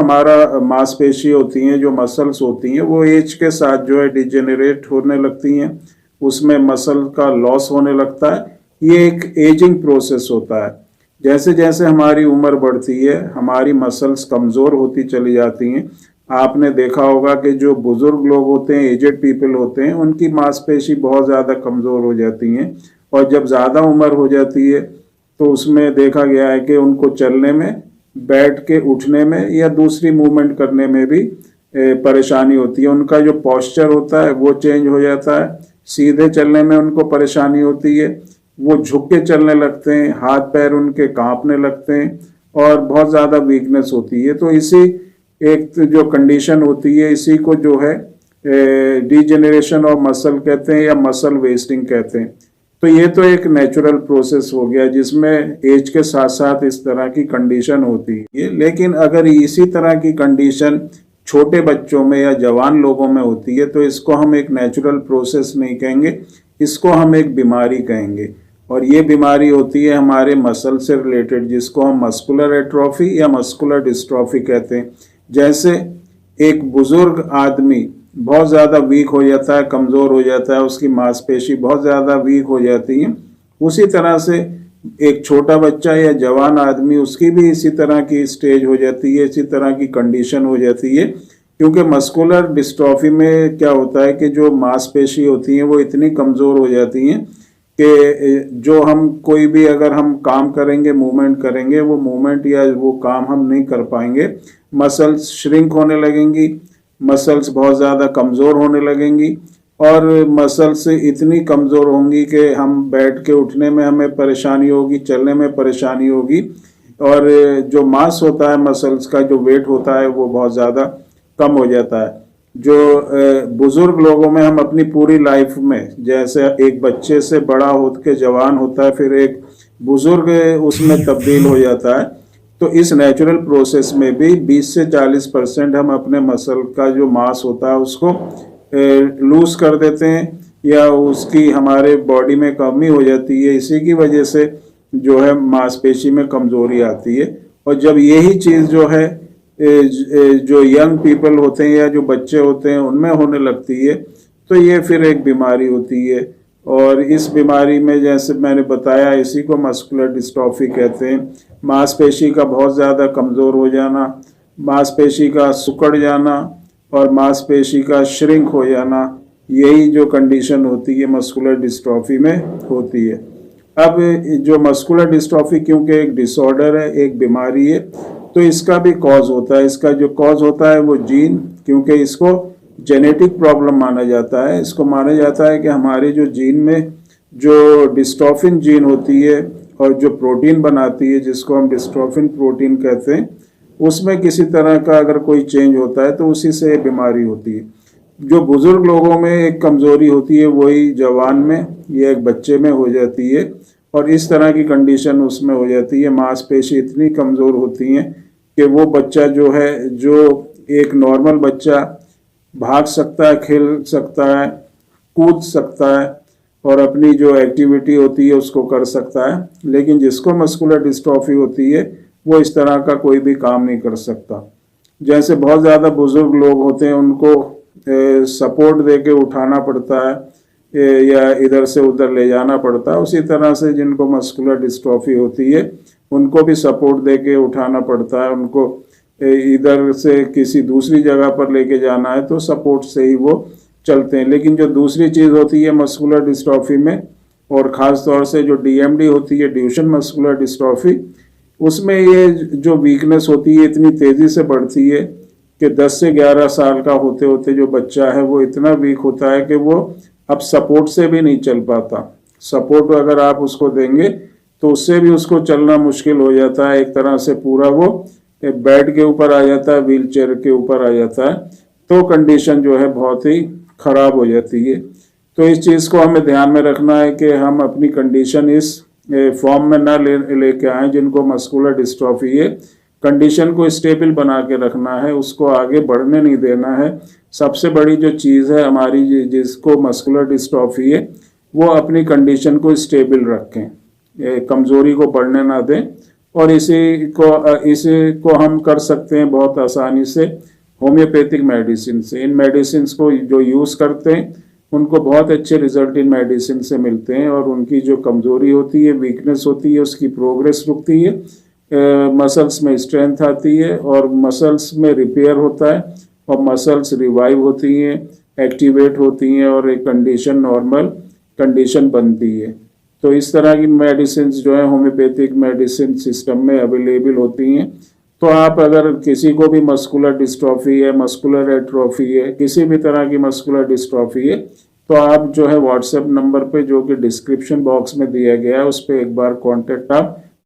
हमारा मांसपेशी होती हैं, जो मसल्स होती हैं, वो एज के साथ जो है डिजेनरेट होने लगती हैं, उसमें मसल का लॉस होने लगता है। ये एक एजिंग प्रोसेस होता है। जैसे जैसे हमारी उम्र बढ़ती है हमारी मसल्स कमज़ोर होती चली जाती हैं। आपने देखा होगा कि जो बुजुर्ग लोग होते हैं, एजेड पीपल होते हैं, उनकी मांसपेशी बहुत ज़्यादा कमज़ोर हो जाती हैं। और जब ज़्यादा उम्र हो जाती है तो उसमें देखा गया है कि उनको चलने में, बैठ के उठने में या दूसरी मूवमेंट करने में भी परेशानी होती है। उनका जो पोस्चर होता है वो चेंज हो जाता है। सीधे चलने में उनको परेशानी होती है, वो झुक के चलने लगते हैं, हाथ पैर उनके कांपने लगते हैं और बहुत ज़्यादा वीकनेस होती है। तो इसी एक जो कंडीशन होती है, इसी को जो है डिजेनरेशन ऑफ मसल कहते हैं या मसल वेस्टिंग कहते हैं। तो ये तो एक नेचुरल प्रोसेस हो गया जिसमें एज के साथ साथ इस तरह की कंडीशन होती है। लेकिन अगर इसी तरह की कंडीशन छोटे बच्चों में या जवान लोगों में होती है तो इसको हम एक नेचुरल प्रोसेस नहीं कहेंगे, इसको हम एक बीमारी कहेंगे। और ये बीमारी होती है हमारे मसल से रिलेटेड, जिसको हम मस्कुलर एट्रोफी या मस्कुलर डिस्ट्रॉफी कहते हैं। जैसे एक बुजुर्ग आदमी बहुत ज़्यादा वीक हो जाता है, कमज़ोर हो जाता है, उसकी मांसपेशी बहुत ज़्यादा वीक हो जाती है, उसी तरह से एक छोटा बच्चा या जवान आदमी, उसकी भी इसी तरह की स्टेज हो जाती है, इसी तरह की कंडीशन हो जाती है। क्योंकि मस्कुलर डिस्ट्रॉफी में क्या होता है कि जो मांसपेशी होती हैं वो इतनी कमज़ोर हो जाती हैं कि जो हम कोई भी अगर हम काम करेंगे, मूवमेंट करेंगे, वो मूवमेंट या वो काम हम नहीं कर पाएंगे। मसल्स श्रिंक होने लगेंगी, मसल्स बहुत ज़्यादा कमज़ोर होने लगेंगी और मसल्स इतनी कमज़ोर होंगी कि हम बैठ के उठने में हमें परेशानी होगी, चलने में परेशानी होगी। और जो मास होता है मसल्स का, जो वेट होता है, वो बहुत ज़्यादा कम हो जाता है। जो बुज़ुर्ग लोगों में हम अपनी पूरी लाइफ में, जैसे एक बच्चे से बड़ा होकर के जवान होता है, फिर एक बुज़ुर्ग उसमें तब्दील हो जाता है। तो इस नेचुरल प्रोसेस में भी 20 से 40% हम अपने मसल का जो मास होता है उसको लूज कर देते हैं या उसकी हमारे बॉडी में कमी हो जाती है। इसी की वजह से जो है मांसपेशी में कमज़ोरी आती है। और जब यही चीज़ जो है जो यंग पीपल होते हैं या जो बच्चे होते हैं उनमें होने लगती है तो ये फिर एक बीमारी होती है। और इस बीमारी में जैसे मैंने बताया, इसी को मस्कुलर डिस्ट्रॉफी कहते हैं। मांसपेशी का बहुत ज़्यादा कमज़ोर हो जाना, मांसपेशी का सिकुड़ जाना और मांसपेशी का श्रिंक हो जाना, यही जो कंडीशन होती है मस्कुलर डिस्ट्रॉफी में होती है। अब जो मस्कुलर डिस्ट्रॉफी क्योंकि एक डिसऑर्डर है, एक बीमारी है, तो इसका भी कॉज होता है। इसका जो कॉज होता है वो जीन, क्योंकि इसको जेनेटिक प्रॉब्लम माना जाता है। इसको माना जाता है कि हमारे जो जीन में जो डिस्ट्रोफिन जीन होती है और जो प्रोटीन बनाती है जिसको हम डिस्ट्रोफिन प्रोटीन कहते हैं, उसमें किसी तरह का अगर कोई चेंज होता है तो उसी से बीमारी होती है। जो बुजुर्ग लोगों में एक कमज़ोरी होती है वही जवान में या एक बच्चे में हो जाती है और इस तरह की कंडीशन उसमें हो जाती है। मांसपेशी इतनी कमज़ोर होती हैं कि वो बच्चा जो है, जो एक नॉर्मल बच्चा भाग सकता है, खेल सकता है, कूद सकता है और अपनी जो एक्टिविटी होती है उसको कर सकता है, लेकिन जिसको मस्कुलर डिस्ट्रॉफी होती है वो इस तरह का कोई भी काम नहीं कर सकता। जैसे बहुत ज़्यादा बुजुर्ग लोग होते हैं उनको सपोर्ट दे के उठाना पड़ता है या इधर से उधर ले जाना पड़ता है, उसी तरह से जिनको मस्कुलर डिस्ट्रॉफी होती है उनको भी सपोर्ट दे के उठाना पड़ता है। उनको इधर से किसी दूसरी जगह पर लेके जाना है तो सपोर्ट से ही वो चलते हैं। लेकिन जो दूसरी चीज़ होती है मस्कुलर डिस्ट्रॉफी में, और ख़ास तौर से जो डीएमडी होती है, ड्यूशेन मस्कुलर डिस्ट्रॉफी, उसमें ये जो वीकनेस होती है इतनी तेज़ी से बढ़ती है कि 10 से 11 साल का होते होते जो बच्चा है वो इतना वीक होता है कि वो अब सपोर्ट से भी नहीं चल पाता। सपोर्ट अगर आप उसको देंगे तो उससे भी उसको चलना मुश्किल हो जाता है। एक तरह से पूरा वो बेड के ऊपर आ जाता है, व्हील चेयर के ऊपर आ जाता है, तो कंडीशन जो है बहुत ही ख़राब हो जाती है। तो इस चीज़ को हमें ध्यान में रखना है कि हम अपनी कंडीशन इस फॉर्म में ना लेके आए जिनको मस्कुलर डिस्ट्रॉफी है। कंडीशन को स्टेबल बना के रखना है, उसको आगे बढ़ने नहीं देना है। सबसे बड़ी जो चीज़ है हमारी जिसको मस्कुलर डिस्ट्रॉफी है वो अपनी कंडीशन को स्टेबल रखें, कमज़ोरी को बढ़ने ना दें और इसी को हम कर सकते हैं बहुत आसानी से होम्योपैथिक मेडिसिन से। इन मेडिसिन को जो यूज़ करते हैं उनको बहुत अच्छे रिजल्ट इन मेडिसिन से मिलते हैं, और उनकी जो कमज़ोरी होती है, वीकनेस होती है, उसकी प्रोग्रेस रुकती है, मसल्स में स्ट्रेंथ आती है और मसल्स में रिपेयर होता है और मसल्स रिवाइव होती हैं, एक्टिवेट होती हैं और एक कंडीशन नॉर्मल कंडीशन बनती है। तो इस तरह की मेडिसिन जो है होम्योपैथिक मेडिसिन सिस्टम में अवेलेबल होती हैं। तो आप अगर किसी को भी मस्कुलर डिस्ट्रॉफी है, मस्कुलर एट्रोफी है, किसी भी तरह की मस्कुलर डिस्ट्रॉफी है, तो आप जो है व्हाट्सएप नंबर पे जो कि डिस्क्रिप्शन बॉक्स में दिया गया है उस पर एक बार कांटेक्ट आप